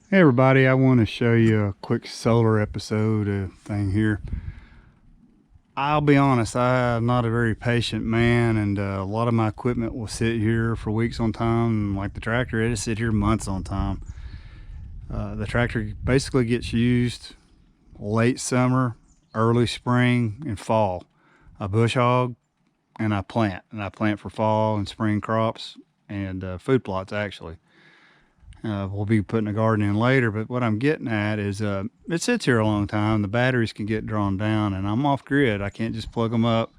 Hey everybody, I want to show you a quick solar episode thing here. I'll be honest, I'm not a very patient man, and a lot of my equipment will sit here for weeks on time. Like the tractor, it'll sit here months on time. The tractor basically gets used late summer, early spring, and fall. I bush hog and I plant for fall and spring crops and food plots actually. We'll be putting a garden in later, but what I'm getting at is it sits here a long time. The batteries can get drawn down, and I'm off grid. I can't just plug them up,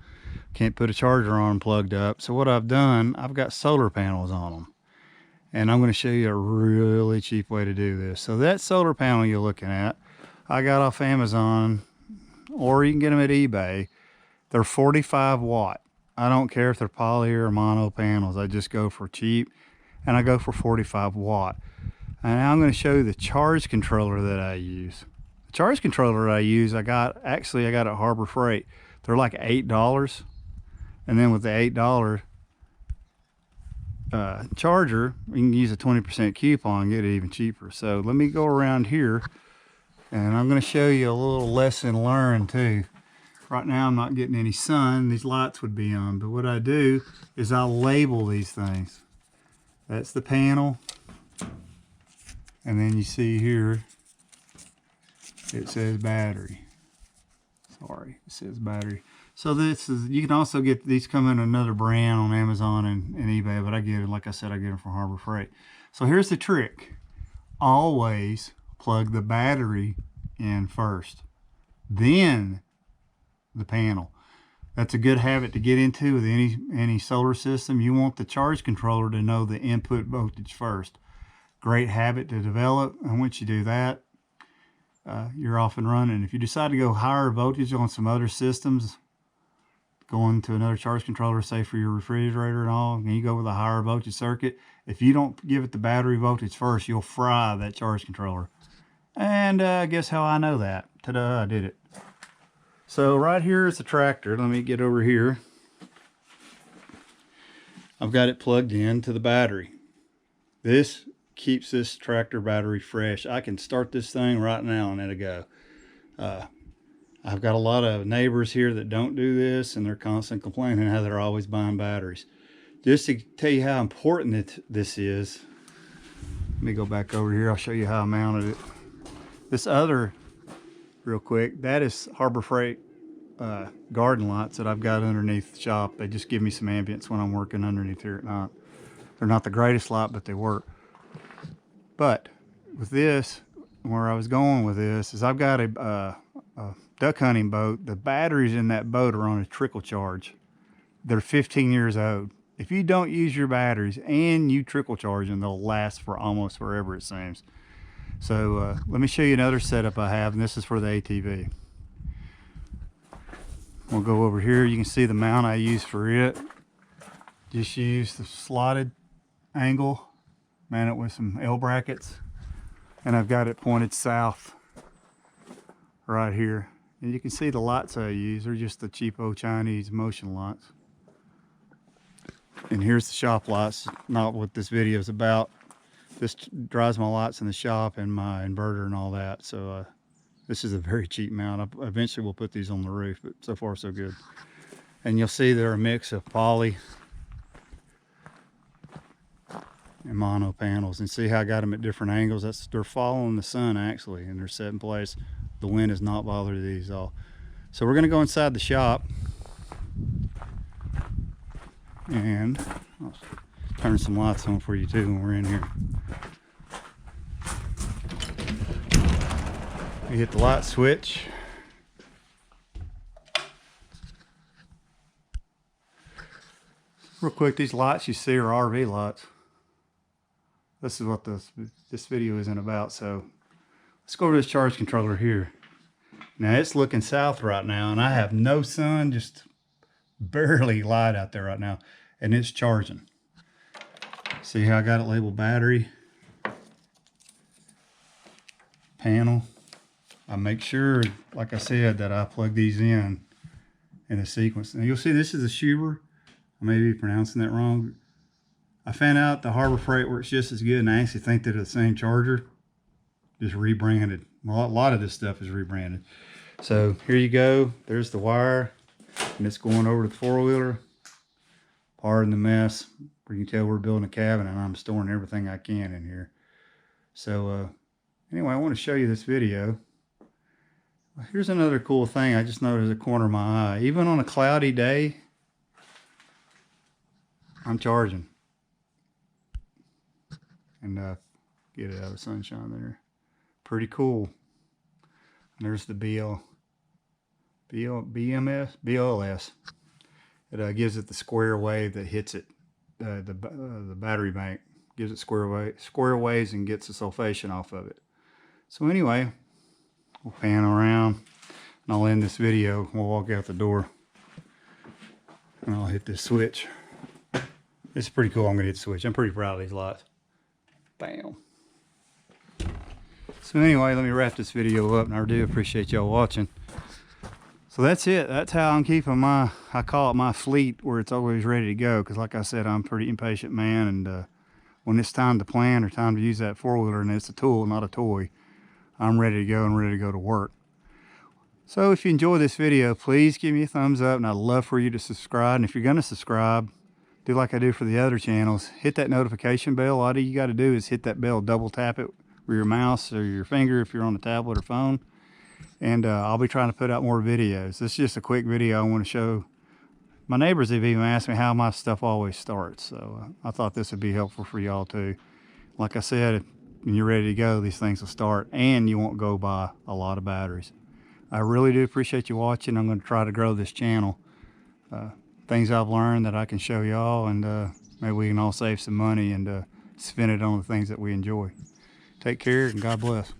can't put a charger on them plugged up. So, what I've done, I've got solar panels on them, and I'm going to show you a really cheap way to do this. So, that solar panel you're looking at, I got off Amazon, or you can get them at eBay. They're 45 watt. I don't care if they're poly or mono panels, I just go for cheap, and I go for 45 watt. And now I'm going to show you the charge controller that I use. The charge controller I use, I got at Harbor Freight. They're like $8. And then with the $8 charger, you can use a 20% coupon and get it even cheaper. So let me go around here and I'm going to show you a little lesson learned too. Right now I'm not getting any sun. These lights would be on. But what I do is I label these things. That's the panel. And then you see here, it says battery. Sorry, it says battery. So this is, you can also get, these come in another brand on Amazon and eBay, but I get it, like I said, I get them from Harbor Freight. So here's the trick. Always plug the battery in first, then the panel. That's a good habit to get into with any solar system. You want the charge controller to know the input voltage first. Great habit to develop, and once you do that, you're off and running. If you decide to go higher voltage on some other systems, going to another charge controller, say for your refrigerator and all, and you go with a higher voltage circuit, if you don't give it the battery voltage first, you'll fry that charge controller. And guess how I know that? Ta-da, I did it. So right here is the tractor. Let me get over here. I've got it plugged in to the battery. This keeps this tractor battery fresh. I can start this thing right now and it'll go. I've got a lot of neighbors here that don't do this, and they're constantly complaining how they're always buying batteries. Just to tell you how important this is, let me go back over here. I'll show you how I mounted it. This other, real quick, that is Harbor Freight garden lights that I've got underneath the shop. They just give me some ambience when I'm working underneath here at night. They're not the greatest light, but they work. But with this, where I was going with this is I've got a duck hunting boat. The batteries in that boat are on a trickle charge. They're 15 years old. If you don't use your batteries and you trickle charge them, they'll last for almost forever, it seems. So let me show you another setup I have, and this is for the ATV. We'll go over here. You can see the mount I use for it. Just use the slotted angle, mount it with some L brackets, and I've got it pointed south right here. And you can see the lights I use. They're just the cheapo Chinese motion lights. And here's the shop lights, not what this video is about. This drives my lights in the shop and my inverter and all that. So this is a very cheap mount. I eventually will put these on the roof, but so far so good. And you'll see they're a mix of poly and mono panels, and see how I got them at different angles. They're following the sun actually, and they're set in place. The wind has not bothered these all. So we're going to go inside the shop, and I'll turn some lights on for you too when we're in here. You hit the light switch. Real quick, these lights you see are RV lights. This is what this video isn't about. So let's go over to this charge controller here. Now it's looking south right now, and I have no sun, just barely light out there right now, and it's charging. See how I got it labeled battery, panel. I make sure, like I said, that I plug these in a sequence. Now you'll see this is a Schubert. I may be pronouncing that wrong. I found out the Harbor Freight works just as good, and I actually think they're the same charger. just rebranded. Well, a lot of this stuff is rebranded. So here you go. There's the wire, and it's going over to the four-wheeler. Pardon the mess. You can tell we're building a cabin, and I'm storing everything I can in here. So anyway, I want to show you this video. Here's another cool thing I just noticed at the corner of my eye. Even on a cloudy day, I'm charging. And get it out of the sunshine there. Pretty cool. And there's the BLS. It gives it the square wave that hits it, the battery bank. Gives it square waves and gets the sulfation off of it. So anyway, we'll pan around and I'll end this video. We'll walk out the door and I'll hit this switch. It's pretty cool. I'm gonna hit the switch. I'm pretty proud of these lights. Bam. So anyway, let me wrap this video up, and I do appreciate y'all watching. So that's it. That's how I'm keeping I call it my fleet, where it's always ready to go. Because like I said, I'm a pretty impatient man, and when it's time to plan or time to use that four-wheeler, and it's a tool, not a toy, I'm ready to go and ready to go to work. So if you enjoy this video, please give me a thumbs up, and I'd love for you to subscribe. And if you're going to subscribe, do like I do for the other channels. Hit that notification bell. All you got to do is hit that bell, double tap it with your mouse or your finger if you're on a tablet or phone. And I'll be trying to put out more videos. This is just a quick video I want to show. My neighbors have even asked me how my stuff always starts. So I thought this would be helpful for y'all too. Like I said, when you're ready to go, these things will start, and you won't go buy a lot of batteries. I really do appreciate you watching. I'm going to try to grow this channel. Things I've learned that I can show y'all, and maybe we can all save some money and spend it on the things that we enjoy. Take care, and God bless.